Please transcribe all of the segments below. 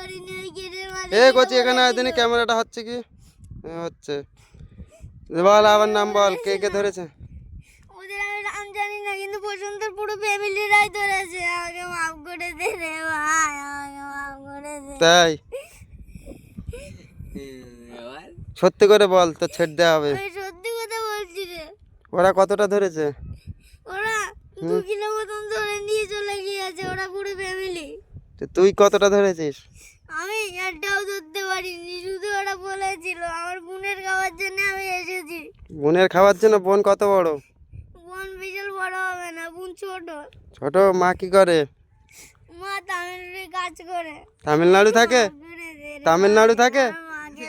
পারিনি ওই গেটের এ কচি এখানে আদিনি ক্যামেরাটা হচ্ছে কি হচ্ছে বল আবার নাম বল কে কে ধরেছে ওদের আমি নাম জানি না কিন্তু বসন্তের পুরো ফ্যামিলিরাই ধরেছে আমাকে মাফ করে দে রে ভাই আমাকে মাফ করে দে তাই সত্যি করে বল তো ছেড়ে দেওয়া হবে আমি সত্যি কথা বলছি রে ওরা কতটা ধরেছে ওরা 2 কিলো মতন ধরে নিয়ে চলে গিয়েছে ওরা পুরো ফ্যামিলি তো তুই কতটা ধরেছিস আমি একটাও ধরতে পারিনি শুধু ওরা বলেছিল আমার বোনের খাওয়ার জন্য আমি এসেছি বোনের খাওয়ার জন্য বোন কত বড় বোন বিশাল বড় হবে না বোন ছোট ছোট মা কি করে মা তামিলনাড়ু কাজ করে তামিলনাড়ু থাকে করে দে রে তামিলনাড়ু থাকে মাকে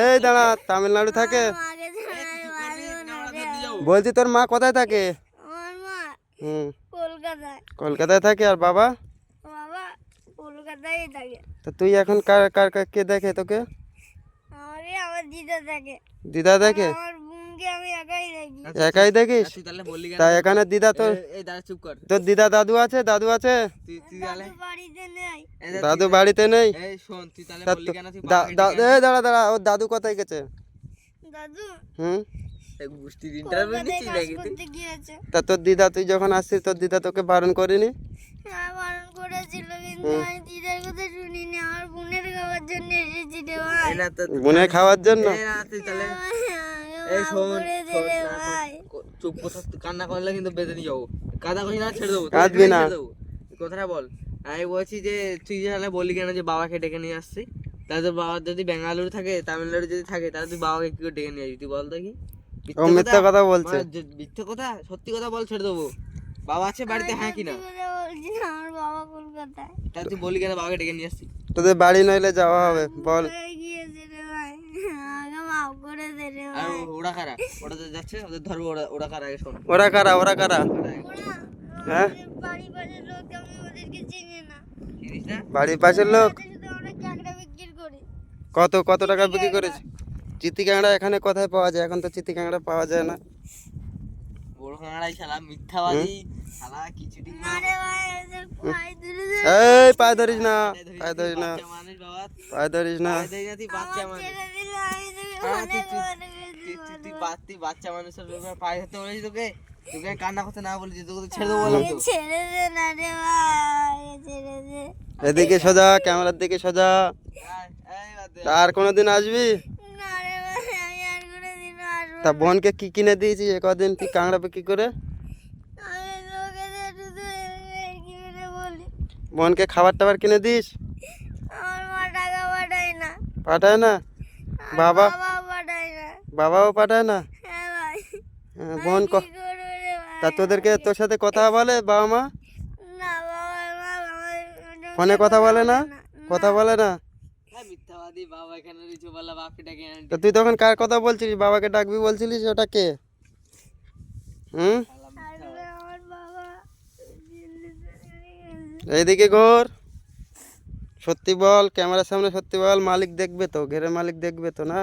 এই দাঁড়া তামিলনাড়ু থাকে মাকে জানাই মারবো না রে। বলছি তোর মা কোথায় থাকে আমার মা হুম কলকাতায় কলকাতায় থাকে আর বাবা বাবা কলকাতায় থাকে তো তুই এখন কার কার কার কে দেখে তোকে আমাকে আমার দিদা থাকে দিদা দেখে আমার বোনকে আমি একাই দেখি একাই দেখিস তুই তাহলে বললি কেন তাই এখানে দিদা তোর এই দাঁড়া চুপ কর তোর দিদা দাদু আছে দাদু আছে তুই তাহলে দাদু বাড়িতে নেই এই দেখ, দাদু বাড়িতে নেই এই শোন তুই তাহলে তা বললি তো- কেন তুই এই দাঁড়া দাঁড়া ওর দাদু কোথায় গেছে দাদু হুম গোষ্ঠীর ইন্টারভিউ কলকাতায় নিচ্ছিস কাজ নাকি তুই করতে গিয়েছে তা তোর দিদা তুই যখন আসছিস তোর দিদা তোকে বারণ করিনি হ্যাঁ বারণ করেছিল কিন্তু আমি দিদার কথা শুনিনি আমার বোনের খাওয়ার জন্য এসেছি রে ভাই এই না তো বোনের খাওয়ার জন্য এই না তুই তাহলে আমাকে এই মাফ শোন করে দে শোন রে না, ভাই চুপ কথা তুই কান্না করলে কিন্তু বেঁধে নিয়ে যাবো কাদা করি না ছেড়ে দেবো কাঁদবি না। তুই কথাটা বল আমি বলছি যে তুই তাহলে বললি কেন যে বাবাকে ডেকে নিয়ে আসছি তাহলে তোর বাবা যদি বেঙ্গালুরু থাকে তামিলনাড়ু যদি থাকে তাহলে তুই বাবাকে কি করে ডেকে নিয়ে আসবি তুই বল তো কি ও মিথ্যা কথা বলছে মিথ্যে কথা সত্যি কথা বল ছেড়ে দেবো বাবা আছে বাড়িতে হ্যাঁ কি না সত্যি কথা বলছি না, আমার বাবা কলকাতায় তাহলে তুই বলি কেন বাবাকে ডেকে নিয়ে আসছি তোদের বাড়ি নইলে যাওয়া হবে বল হয়ে গিয়েছে রে ভাই আমাকে মাফ করে দে রে আর ভাই ওরা কারা ওরা তো যাচ্ছে ওদের ধরবো ওরা কারা আগে শোন ওরা কারা ওরা কারা ওরা হ্যাঁ আমাদের বাড়ি পাশের লোক আমি ওদেরকে চিনি না চিনিস না বাড়ির পাশের লোক তাদের সাথে আমরা কাঁকড়া বিক্রি করি কত কত টাকা বিক্রি করেছে চিতি কাঁকড়া এখানে কোথায় পাওয়া যায় এখন তো চিতি কাঁকড়া পাওয়া যায় না বড় কাঁকড়াই শালা মিথ্যাবাদী শালা কিছুটি না রে ভাই ওদের পায়ে ধরে ধরে এই পায়ে ধরিস না পায়ে ধরিস না বাচ্চা মানুষ বাবা পায়ে ধরিস না পায়ে ধরে তুই বাচ্চা আমার মানুষ ছেড়ে দিলে আমি তোকে হ্যাঁ, অনেক তুই- অনেক বেশি তুই বাচ্চা মানুষের ব্যাপারে পায়ে ধরতে বলেছি তোকে তোকে কান্না করতে না বলেছি তোকে তো ছেড়ে দেবো বললাম তো ছেড়ে দে না রে ভাই ছেড়ে দে এদিকে সোজা ক্যামেরার দিকে সোজা এই বাদ দে। আর কোনোদিন আসবি না রে ভাই আমি আর কোনো দিন আসবো তা বোনকে কি কিনে দিয়েছিস কদিন তুই কাঁকড়া বিক্রি করে আমি লোকেদের শুধু কি করে বলি বোনকে খাবার টাবার কিনে দিস আমার মা টাকা পাঠায় না পাঠায় না বাবা বাবা পাঠায় না বাবাও পাঠায় না হ্যাঁ ভাই হ্যাঁ, বোন কি করবো রে ভাই তা তোদেরকে তোর সাথে কথা বলে বাবা মা না বাবা মা আমার ফোনে কথা বলে না কথা বলে না হ্যাঁ, মিথ্যাবাদী বাবা এখানে রয়েছে বলা বাপকে ডেকে আনটি তা তুই তখন কার কথা বলছিলিস বাবাকে ডাকবি বলছিলিস ওটা কে হুম আসলে আমার বাবা দিল্লিতে গেছে। এইদিকে ঘোর সত্যি বল ক্যামেরার সামনে সত্যি বল মালিক দেখবে তো ঘেরের মালিক দেখবে তো না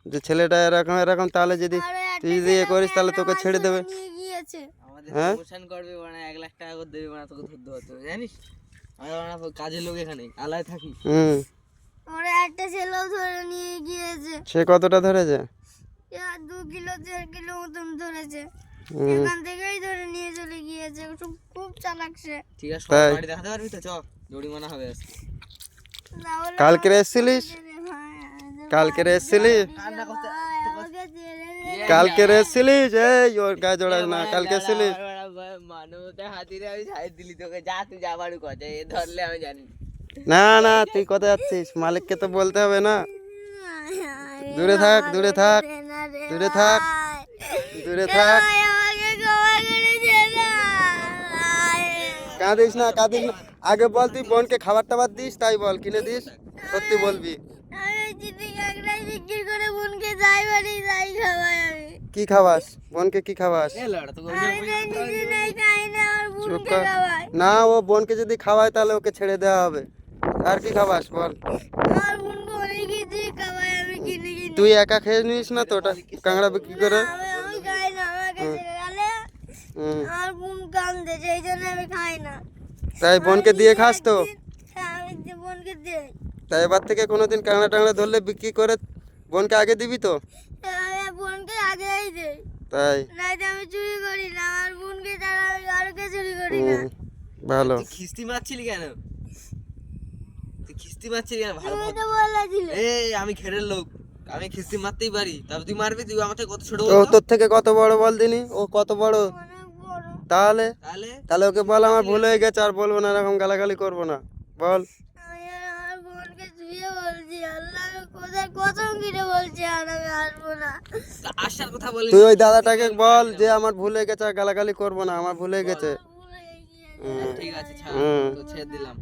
যে ছেলেটা এরকম এরকম তাহলে যদি আরো একটা তুই যদি ইয়ে করিস তাহলে তোকে ছেড়ে দেবে নিয়ে গিয়েছে আমাদের হ্যাঁ? প্রমোশন করবে মানে 1 লাখ টাকা করে দেবে মানে তোকে ধরতে হতো জানিস আমরা কাজের লোক এখানে আলায় থাকি হুম ওরা একটা ছেলেও ধরে নিয়ে গিয়েছে সে কতটা ধরেছে 2 কিলো 1.5 কিলো মতন ধরেছে হুম এখান থেকেই ধরে নিয়ে চলে গিয়েছে খুব চালাক সে ঠিক আছে তাই? সব বাড়ি দেখাতে পারবি তো চ জরিমানা হবে আজকে তাহলে কালকে এসেছিলিস রে ভাই, আমাদের কালকে এসেছিলি কান্না করতে ভাই, আমাকে ছেড়ে দে। কালকে এসেছিলিস এই ওর গায়ে জড়াস না কালকে এসেছিলিস মানবতা হাতিরে আমি ছাড় দিলি তোকে যা তুই যা বাড়ি কথা এ ধরলে আমি জানি না না তুই কোথায় যাচ্ছিস মালিককে তো বলতে হবে না দূরে থাক দূরে থাক দে না রে দূরে থাক ভাই। দূরে থাক ভাই, আমাকে ক্ষমা করে দে না ভাই। কাঁদিস না কাঁদিস না আগে বল তুই বোনকে খাবার টাবার দিস তাই বল কিনে দিস সত্যি বলবি আমি চিনি কাঁকড়াই বিক্রি করে বোনকে যাই বাড়ি যাই খাওয়াই আমি কি খাওয়াস বোনকে কি খাওয়াস এ লড়া তোকে আমি তো নিজে নেই খাই না আমার চুপ বোনকে কর খাওয়াই না ও বোনকে যদি খাওয়ায় তাহলে ওকে ছেড়ে দেওয়া হবে আর কি খাওয়াস বল আমার বোনকে অনেক কিছুই খাওয়াই আমি কিনে কিনে তুই একা খেয়ে নিস না তো ওটা কাঁকড়া বিক্রি করে আমি খাই না আমাকে ছেড়ে গেলে হুম আমার বোন কান্দে সেই জন্য আমি খাই না তাই বোনকে দিয়ে খাস তো হ্যাঁ, আমি যে বোন বোনকে দেই। তাই এবার থেকে কোনোদিন কাঁকড়া টাংড়া ধরলে বিক্রি করে বোনকে আগে দিবি তো? আমি বোনকে আগেই দেই, তাই নাইলে আমি চুরি করি না। আমার বোনকে ছাড়া আমি কারোকে চুরি করি না। হুম, ভালো। তুই খিস্তি মারছিলি কেন? তুই খিস্তি মারছিলি কেন? ভালো তুমি তো বলেছিলে। এই আমি ঘেরের লোক, আমি খিস্তি মারতেই পারি, তারপর তুই মারবি? তুই আমার থেকে কত ছোট ও বলতো? তোর থেকে কত বড় বল দিনি, ও কত বড়? অনেক বড়। তাহলে তাহলে তাহলে ওকে বল আমার ভুল হয়ে গেছে, আর বলবো না, এরকম গালাগালি করবো না, বল। আমি আর আমার বোনকে ধুয়ে বলছি, আল্লাহ কোথায় কসম কিনে বলছি, আর আমি আসবো না। তা আসার কথা বলি। তুই ওই দাদাটাকে বল যে আমার ভুল হয়ে গেছে, আর গালাগালি করবো না, আমার ভুল হয়ে গেছে। ভুল হয়ে গিয়েছে। ঠিক আছে, ছাড়, হুম। তো ছেড়ে দিলাম।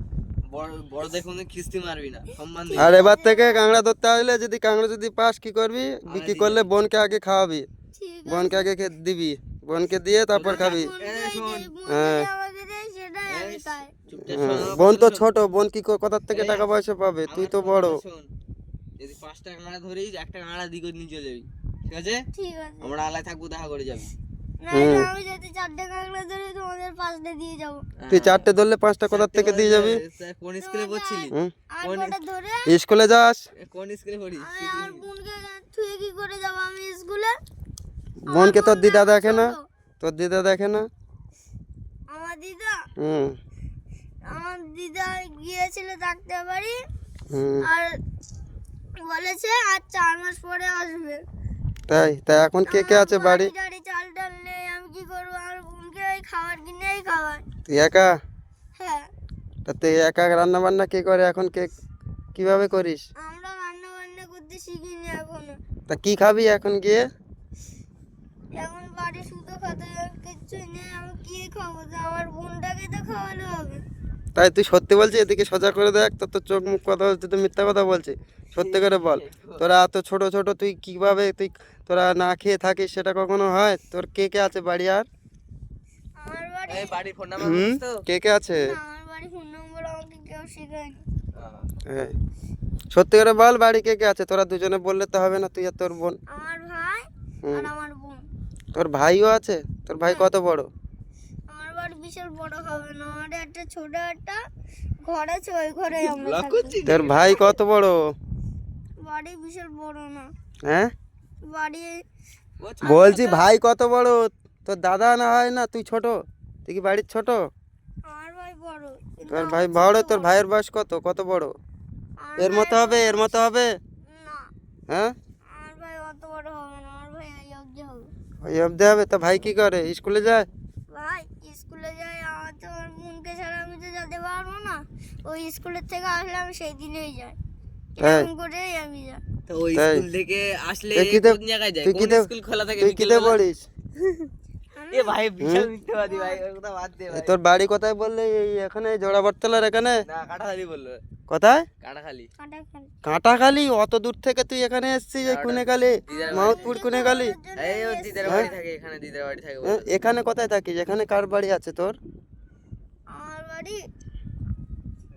বড় বড় দেখুন খিস্তি মারবি না, সম্মান দিবি। আর এবার থেকে কাঁকড়া ধরতে আসলে যদি কাঁকড়া যদি পাস কি করবি, বিক্রি করলে বোনকে আগে খাওয়াবি, ঠিক বোনকে আগে দিবি, বোনকে দিয়ে তারপর খাবি। হ্যাঁ। আমাকে দেয় সেটাই আমি খাই। চুপচাপ হ্যাঁ, শোন, বোন তো ছোট, বোন কি কোথার থেকে টাকা পয়সা পাবে, তুই তো আমার বড়। কথা শোন। যদি 5টা কাঁকড়া ধরিস, একটা কাঁকড়া দিকে নিয়ে চলে যাবি, ঠিক আছে? ঠিক আছে। আমরা আলায় থাকবো, দেখা করে যাবি। নাইলে আমি যদি 4টে কাঁকড়া ধরি তোমাদের 5টে দিয়ে যাবো। তুই 4টে ধরলে 5টা কোথার থেকে দিয়ে যাবি? কোন স্কুলে পড়ছিলি? হুম? আর কটা ধরে স্কুলে যাস? কোন স্কুলে পড়িস? আমি আর বোনকে থুয়ে কি করে যাবো আমি স্কুলে? বোনকে তোর দিদা দেখে না? তোর দিদা দেখে না? আমার দিদা হুম আমার দিদা গিয়েছিল ডাক্তার বাড়ি, হুম। আর বলেছে আর 4 মাস পরে আসবে। তাই তাই এখন কে কে আছে বাড়ি? গাড়ি চাল টাল নেই, আমি কি করবো? আর বোনকে ওই খাবার কিনেই খাওয়াই। তুই একা? হ্যাঁ, তা তুই একা রান্না বান্না কে করে এখন, কে কিভাবে করিস? আমরা রান্না বান্না করতে শিখিনি এখনো। তা কি খাবি এখন গিয়ে? এখন বাড়ি শুধু খেতে কিছুই নেই, আমি কি খাবো? তা আমার বোনটাকে তো খাওয়ানো হবে। তাই তুই সত্যি বলছিস? এদিকে সোজা করে দেখ, তোর তো চোখ মুখ কথা হচ্ছে, তুই মিথ্যা কথা বলছিস। সত্যি করে বল, তোরা এত ছোট ছোট, তুই কিভাবে তোরা না খেয়ে থাকিস, সেটা কখনো হয়? তোর কে কে আছে বাড়ি আর? আমার বাড়ি এই বাড়ির ফোন নাম্বার হুম, বলিস তো? কে কে আছে? না, আমার বাড়ি ফোন নম্বর আমাকে কেউ শেখায়নি। হ্যাঁ, সত্যি করে বল, বাড়ি কে কে আছে? তোরা দুজনে বললে তো হবে না, তুই আর তোর বোন। আমার ভাই হুম। আর আমার বোন। তোর ভাইও আছে? তোর ভাই কত বড়? আমার বাড়ি বিশাল বড় হবে না, আমার একটা ছোট একটা ঘর আছে, ওই ঘরে আমরা ব্লগ থাকি। করছিস? তোর ভাই কত বড়? বাড়ি বিশাল বড় না, হ্যাঁ, বাড়ি ও বলছি ভাই কত বড়? তোর দাদা না হয় না, তুই ছোট? তুই কি বাড়ির ছোট? আমার ভাই বড়, কিন্তু তোর আমার ভাই ছোট বড়? তোর ভাই। ভাইয়ের বয়স কত, কত বড়? আমার এর মতো হবে, এর মতো হবে? না, হ্যাঁ, আমার ভাই অত বড় হবে না, আমার ভাই এই অবধি হবে। ওই অবধি হবে? তা ভাই কি করে, স্কুলে যায়? ভাই স্কুলে যাই, আমার তো আমার বোনকে ছাড়া আমি তো যেতে পারবো না। ওই স্কুলের থেকে আসলে আমি সেই দিনেই যাই, তাই? এরকম করেই আমি যাই। তো ওই তাই? স্কুল থেকে আসলে তুই কিতে- কোন জায়গায় যায়? তুই কোন কিতে- স্কুল খোলা থাকে তুই কিতে বিকেলবেলা? পড়িস? এ ভাই বিশাল মিথ্যাবাদী ভাই, ওর কথা বাদ দে ভাই। তোর বাড়ি কোথায় বললে? এই এখানে জোড়াবটতলার এখানে? না, কাটাখালি বললো। কোথায়? কাটাখালি। কাঁটা খালি। কাঁটাখালি? অত দূর থেকে তুই এখানে এসেছিস? এই কুনেখালি, মাউতপুর কুনেখালি? এই ওর দিদার বাড়ি থাকে এখানে, দিদার বাড়ি থাকে হ্যাঁ, বললো। এখানে কোথায় থাকিস? এখানে কার বাড়ি আছে তোর? আমার বাড়ি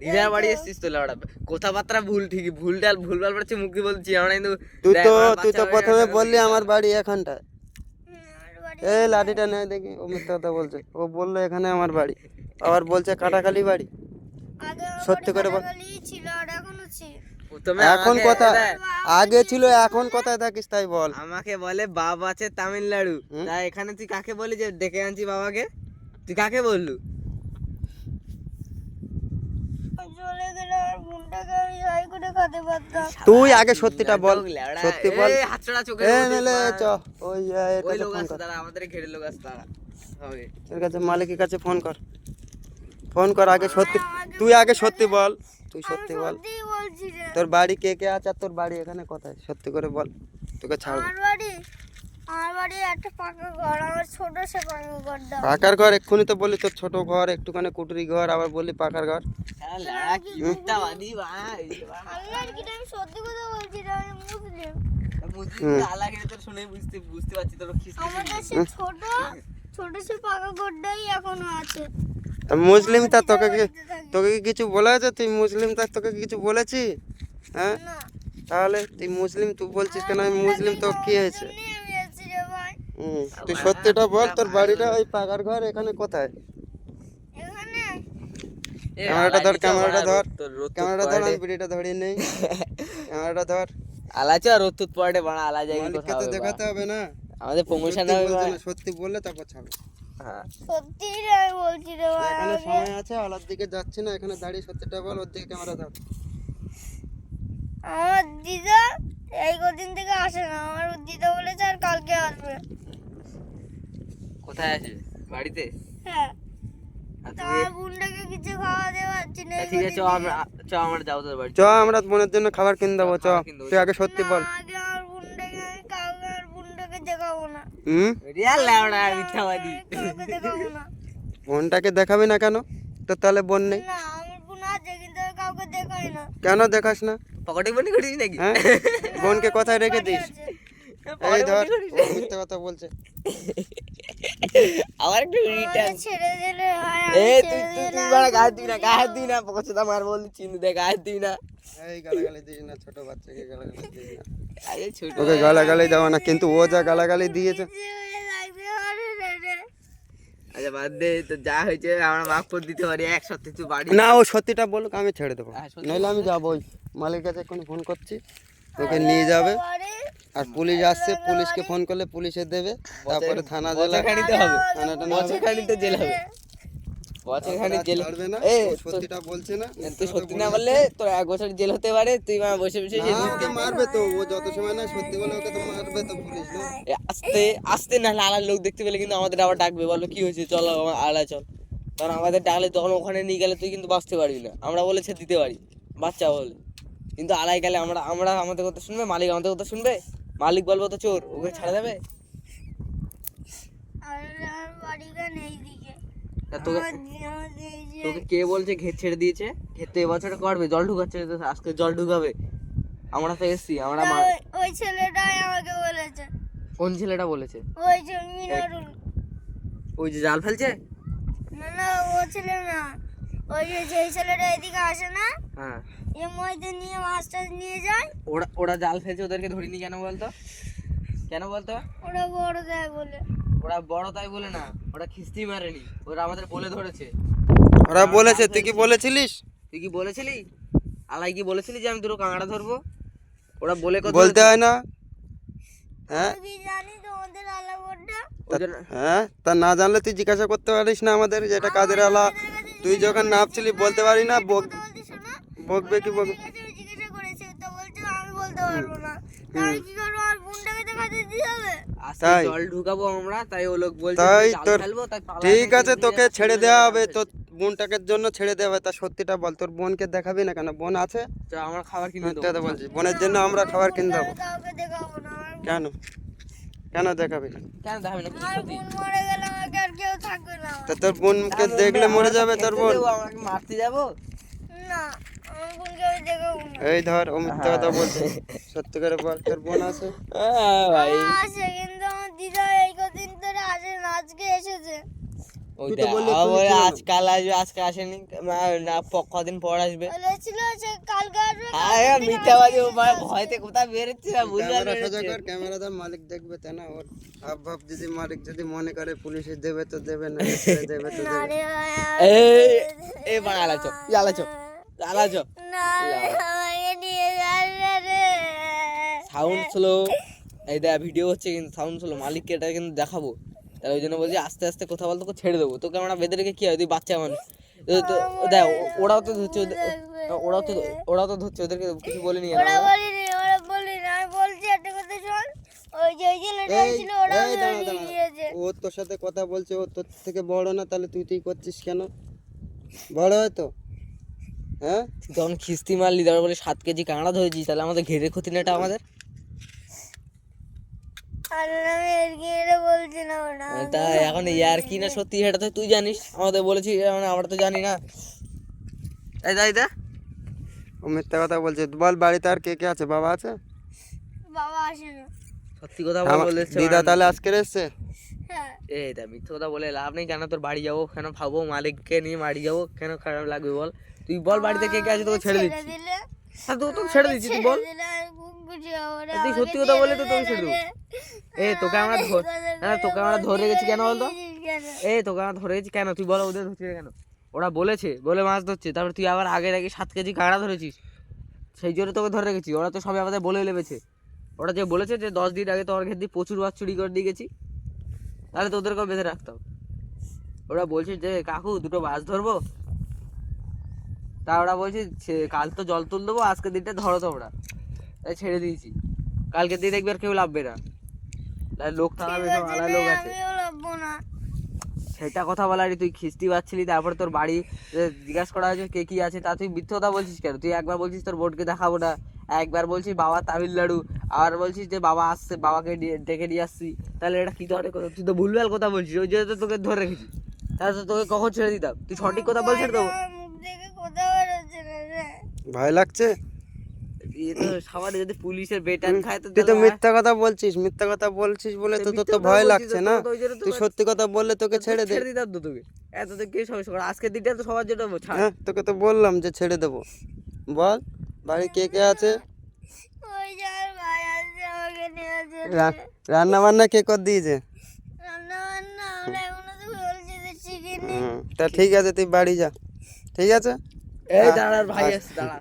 দিদার বাড়ি এসেছিস তো লাউড়া, কথাবার্তা ভুল, ঠিকই ভুলটাল ভুলভাল পারছি, মুখ দিয়ে বলছি আমরা, কিন্তু তুই দেখ, তো আমার তুই তো বাচ্চা প্রথমে বাড়ি বললি আছে, আমার বাড়ি এখানটায়। আমার বাড়ি এ লাঠিটা নেয় দেখি, ও মিথ্যা কথা বলছে। ও বললো এখানে আমার বাড়ি, আবার বলছে কাটাখালি বাড়ি। আগে আমার সত্যি বাড়ি করে বল। কাটাখালিই ছিল, আর এখনো ছিল। প্রথমে এখন আমাকে- কোথায়? দেখ, আগে ছিল, এখন কোথায় থাকিস তাই বল। আমাকে বলে বাবা আছে তামিলনাড়ু, হুম? তাই এখানে তুই কাকে বলি যে ডেকে আনছি বাবাকে? তুই কাকে বললু? চলে গেলে আর বোনটাকে আমি যাই করে খেতে পারতাম। তুই আগে সত্যিটা বল, লেওড়া, সত্যি বল। এই হাতছাড়া চোখের এ মধ্যে নেলে মা- চ, ওই ওই এটাতে লোক ফোন আছে কর, তারা, আমাদের ঘেরের লোক আছে তারা হবে। এর কাছে, মালিকের কাছে ফোন কর, ফোন কর আগে সত্যি। তুই আগে সত্যি বল, তুই সত্যি বল। সত্যিই বলছি রে। তোর বাড়ি কে কে আছে, আর তোর বাড়ি এখানে কোথায়? সত্যি করে বল, তোকে ছাড়বো। আমার বাড়ি একটা পাকা ঘর, আমার ছোট সে পাকা ঘরটা। পাকার ঘর? এক্ষুনি তো বললি তোর ছোট ঘর, একটুখানি কুটুরি ঘর, আবার বললি পাকার ঘর। হ্যাঁ, লেওড়া কি মিথ্যাবাদী ভাই। আল্লাহর কি আমি সত্যি কথা বলছি রে, আমি মুসলিম। মুসলিম আল্লাহ খেলে তোর শুনে বুঝতে পারছি তোর খ্রিস্টান। আমাদের সে ছোট ছোট সে পাকা ঘরটাই এখনো আছে। তা মুসলিম, তা তোকে কি, বাড়িতে থাকি। তোকে কি কিছু বলা আছে? তুই মুসলিম, তা তোকে কি কিছু বলেছি? হ্যাঁ, না, তাহলে তুই মুসলিম, তুই বলছিস কেন আমি মুসলিম? তো কি হয়েছে? এমনি আমি এসেছি রে ভাই। তুই সত্যিটা বল, তোর বাড়িটা ওই পাকার ঘর এখানে কোথায়? এখানে ক্যামেরাটা ধর, ক্যামেরাটা ধর, তোর রোদ ক্যামেরাটা ধর, আমি ভিডিওটা ধরিয়ে নেই। ক্যামেরাটা ধর। আলাচা রোদ তুত পড়ে বাড়া আলা যাই মালিককে কোথাও তো দেখাতে হবে না। আমাদের প্রমোশন সত্যি হবে বলছে বাড়া। না, সত্যি বললে তারপর ছাড়ো। হ্যাঁ সত্যি আমি বলছি রে ভাই এখানে সময় আছে, আলার দিকে যাচ্ছি না, এখানে দাঁড়িয়ে সত্যিটা বল, ওর দিকে ক্যামেরা ধর। আমার দিদা এই কদিন থেকে আসে না, আমার দিদা বলেছে আর কালকে আসবে। কোথায় আছে বাড়িতে? হ্যাঁ আর তা তুমি আমার বোনটাকে কিছু খাওয়া দেওয়া হচ্ছে না এই ঠিক আছে কদিন আমরা যাবো তোর বাড়ি চ, আমরা বোনের জন্য খাবার কিনে দেবো, চ। খাবার কিনে দেবো, তুই আগে সত্যি না, বল। আগে আমার বোনটাকে আমি কাউকে আমার বোনটাকে দেখাবো না, রিয়াল ল্যাওড়া মিথ্যাবাদী কাউকে দেখাবো না। বোনটাকে দেখাবি না কেন? তো তাহলে বোন নেই না আমার বোন আছে কিন্তু আমি কাউকে দেখাই না। কেন? দেখাস না? পকেটে বনি করিস নাকি? হ্যাঁ, বোনকে কোথায় রেখে দিস? আছে। এই ধর, ও মিথ্যে কথা বলছে। আবার একটু রিটার্ন আমাকে ছেড়ে দিলে হয়, আমি এই তুই ছেড়ে তুই দিলে তুই বাড়া গায়ে দিবি না গায়ে দিবি না পকেটে মার বলছি চিনু দে গায়ে দিবি না এই গালাগালি দিস না, ছোট বাচ্চাকে গালাগালি দিস না। আরে ছোট ওকে গালাগালি দেওয়া না, কিন্তু ও যা গালাগালি দিয়েছে। যে হয়ে লাগতে পারে না রে। আচ্ছা বাদ দে তো যা হয়েছে আমরা মাফ করে দিতে পারি এক সত্যি তুই বাড়ি না, ও সত্যিটা বলুক, আমি ছেড়ে দেবো, হ্যাঁ, সত্যি নইলে আমি যাবো। ওই মালিকের কাছে এখন ফোন করছি, ওকে নিয়ে যাবে। বাড়ি আর পুলিশ আসছে, পুলিশকে ফোন করলে পুলিশে দেবে, তারপরে থানা জেলা, বছরখানিতে হবে থানাটা না বছরখানিতে জেল হবে বছরখানি জেল ছাড়বে না। এ ও সত্যিটা বলছে না, তুই সত্যি না বললে তোর 1 বছর জেল হতে পারে তুই মা বসে বসে না, ওকে মারবে তো, ও যত সময় না সত্যি বলে ওকে তো মারবে তো পুলিশ, না? আস্তে আস্তে না আলার লোক দেখতে পেলে কিন্তু আমাদের আবার ডাকবে বলবে কি হয়েছে চলো আলা চল কারণ আমাদের ডাকলে তখন ওখানে নিয়ে গেলে তুই কিন্তু বাঁচতে পারবি না আমরা বলে ছেড়ে দিতে পারি বাচ্চা বলে কিন্তু আলাই গেলে আমরা আমরা আমাদের কথা শুনবে মালিক আমাদের কথা শুনবে মালিক বলবো তো চোর ওকে ছাড়া দেবে আর আমার বাড়িটা নেই দিকে তা তোকে তোকে কে বলছে ঘের ছেড়ে দিয়েছে ঘের তো এবছর করবে জল ঢুকাচ্ছে তো আজকে জল ঢুকাবে আমরা তো এসছি আমরা ওই ছেলেটাই আমাকে বলেছে, কোন ছেলেটা বলেছে ওই যে মিনারুল। ওই যে জাল ফেলছে না না ও ছেলে না, ওই যে যেই ছেলেটা এদিকে আসে না, হ্যাঁ এ মধ্যে নিয়ে মাছটা নিয়ে যায়, ওরা ওরা জাল ফেলছে ওদেরকে ধরিনি কেন বলতো কেন বলতো ওরা বড় দেয় বলে। ওরা বড় তাই বলে না ওরা খিস্তি মারেনি ওরা আমাদের বলে ধরেছে ওরা বলেছে, তুই কি বলেছিলিস? তুই কি বলেছিলি আলাই কি বলেছিলি যে আমি তোর কাঁকড়া ধরবো ওরা বলে কথা বলতে হয় না? হ্যাঁ, আমি কি জানি তোমাদের আলাবোর্ডটা? হ্যাঁ, তা না জানলে তুই জিজ্ঞাসা করতে পারিস না আমাদের, যেটা কাদের আলা। তুই যখন নাপছিলি বলতে পারি না, বলতে শোনো, বকবে কি বকবে? ঠিক আছে আমি জিজ্ঞাসা করেছি তো বলছে আমি বলতে পারবো না। তাই কি করবো, আর বোনটাকে দেখাতে দিতে হবে? আজকে তাই? জল ঢুকাবো আমরা তাই ও লোক বলছে তাই জাল তোর ফেলবো তাই পালা ঠিক থেকে আছে, নিয়ে তোকে যাচ্ছে, ছেড়ে চলে দেওয়া যাবে। হবে, তোর বোনটাকে জন্য ছেড়ে দেওয়া হবে। তা সত্যিটা বল, তোর বোনকে দেখাবি না কেন? বোন আছে? চল, আমরা খাবার কিনে দেবো মিথ্যাটা বলছি, বোনের জন্য আমরা খাবার কিনে দেবো। আমি কাউকে দেখাবো না, আমার কেন? কেন দেখাবি না? কেন দেখাবি না কিছু আমার সত্যি বোন মরে গেলে আমাকে আর কেউ থাকবে না। তা তোর বোনকে দেখলে মরে যাবে তোর বোন? আমরা কি মারতে যাবো না আমার বোনকে আমি দেখাবো না। এই ধর, ও মিথ্যা কথা বলছে, সত্যি করে বল, তোর বোন আছে? ভাই আসে কিন্তু আমার দিদা এই কদিন ধরে আসে না, আজকে এসেছে। ওই তুই তো দেখ, বললি আবার তুই ছিল না। আজকাল আসবে আজকে আসেনি না কদিন পর আসবে বলেছিল সে কালকে আসবে, আরে মিথ্যাবাদী ও ভাই ভয়তে কোথায় বেরোচ্ছে না বুঝতে ক্যামেরা সোজা পারছি কর, ক্যামেরা ধর, মালিক দেখবে তাই না? ওর হাব ভাব যদি মালিক যদি মনে করে পুলিশে দেবে তো দেবে, না ছেড়ে দেবে তো না দেবে। রে ভাই, এই এই বাড়া আলাচো আলাচো আলাচো না রে, আমাকে নিয়ে যাবে রে। সাউন্ড স্লো এই দেখ ভিডিও হচ্ছে কিন্তু সাউন্ড স্লো মালিককে এটা কিন্তু দেখাবো তাই ওই জন্য বলছি আস্তে আস্তে কোথাও বল তোকে ছেড়ে দেবো তোকে আমরা বেঁধে রেখে কি হয় তুই বাচ্চা মানুষ দেখ ওরাও তো ধরছে ওরাও তো ধরছে ওদেরকে কিছু বলিনি ওরা বলিনি, আমি বলছি একটা কথা শোন, ওই যে ওই ছেলেটা এই, ছিল ওরা এই দাঁড়া, নিয়ে দাঁড়া। গিয়েছে। ও তোর সাথে কথা বলছে, ও তোর থেকে বড় না, তাহলে তুই করছিস কেন? বড় হয়তো, হ্যাঁ? তুই তখন খিস্তি মারলি তারপর বলে 7 কেজি কাঁকড়া ধরেছিস তাহলে আমাদের ঘেরের ক্ষতি না এটা আমাদের আর আমি এর বলছি না ওটা, তা এখন ইয়ার কি না সত্যি সেটা তো তুই জানিস আমাদের বলেছিস মানে আমরা তো জানি না তাই তাই দা ও মিথ্যা কথা বলছে। বল, বাড়িতে আর কে কে আছে? বাবা আছে? বাবা আসে না। সত্যি কথা আমার বলে দিদা তাহলে আজকে এসছে? হ্যাঁ এই দা মিথ্যে কথা বলে লাভ নেই কেন তোর বাড়ি যাবো কেন ভাবো মালিককে নিয়ে বাড়ি যাবো কেন খারাপ লাগবে বল তুই বল বাড়িতে কে কে আছে তোকে ছেড়ে দিচ্ছি দিলে হ্যাঁ তো তোকে ছেড়ে দিচ্ছি তুই বল দিলে আমি খুব খুশি হবো রে, তুই আমাকে সত্যি কথা বলে তো ছেড়ে তোকে ছেড়ে দে দেবো রে। এই তোকে আমরা তোকে আমরা ধরে রেখেছি কেন বলতো কেন? এই তোকে আমরা ধরে রেখেছি কেন তুই বলো ওদের ধরছিস কেন ওরা বলেছে বলে মাছ ধরছে, তারপর তুই আবার আগের আগে 7 কেজি কাঁকড়া ধরেছিস, সেই জন্য তোকে ধরে রেখেছি। ওরা তো সবাই আমাদের বলে লেবেছে, ওরা যে বলেছে যে 10 দিন আগে তোমার ক্ষেত্রে দিয়ে প্রচুর মাছ চুরি করে দিয়ে গেছি, তাহলে তোদেরকেও বেঁধে রাখতাম। ওরা বলছে যে কাকু 2টো মাছ ধরবো, তা ওরা বলছে কাল তো জল তুল দেবো, আজকের দিনটা ধরো তোমরা, তাই ছেড়ে দিয়েছি। কালকে দিয়ে দেখবে আর কেউ লাভবে না, তাই লোক থাকাবে, সব আলাদা লোক আছে। আমিও লাভবো না। সেটা কথা বলারই, তুই খিস্তি পাচ্ছিলি, তারপরে তোর বাড়ি জিজ্ঞাসা করা হয়েছে কে কি আছে, তা তুই মিথ্যে কথা বলছিস কেন? তুই একবার বলছিস তোর বোনকে দেখাবো না, একবার বলছিস বাবা তামিলনাড়ু, আর বলছিস যে বাবা আসছে, বাবাকে ডেকে নিয়ে আসছি। তাহলে এটা কি ধরনের কথা? তুই তো ভুলভাল কথা বলছিস, ওই জন্য তো তোকে ধরে রেখেছি। তাহলে তো তোকে কখন ছেড়ে দিতাম? তুই সঠিক কথা বলছিস তো। আমার মুখ থেকে কথা বেরোচ্ছে না রে। ভয় লাগছে? এ তো সবার যদি পুলিশের বেটান খায় তো তুই তো তাহলে মিথ্যা কথা বলছিস, মিথ্যা কথা বলছিস বলে তো তোর মিথ্যে তো কথা ভয় বলছিস লাগছে তো, না। তো ওই জন্য তো তুই সত্যি কথা বললে তোকে ছেড়ে দে। ছেড়ে দিতাম তো তোকে, এত তো কে সমস্যা করে? আজকের দিনটা তো সবার জন্য ছাড়। হ্যাঁ, তোকে তো বললাম যে ছেড়ে দেবো। বল, বাড়ি কে কে আছে? ওই যে আমার ভাই আছে, আমাকে নিয়ে চলে। রান্না বান্না কে কর দিয়েছে? রান্না বান্না আমরা এখনো তো বলছি যে শিখিনি। তা ঠিক আছে, তুই বাড়ি যা, ঠিক আছে? এই দাঁড়ার ভাই আসছে, দাঁড়া।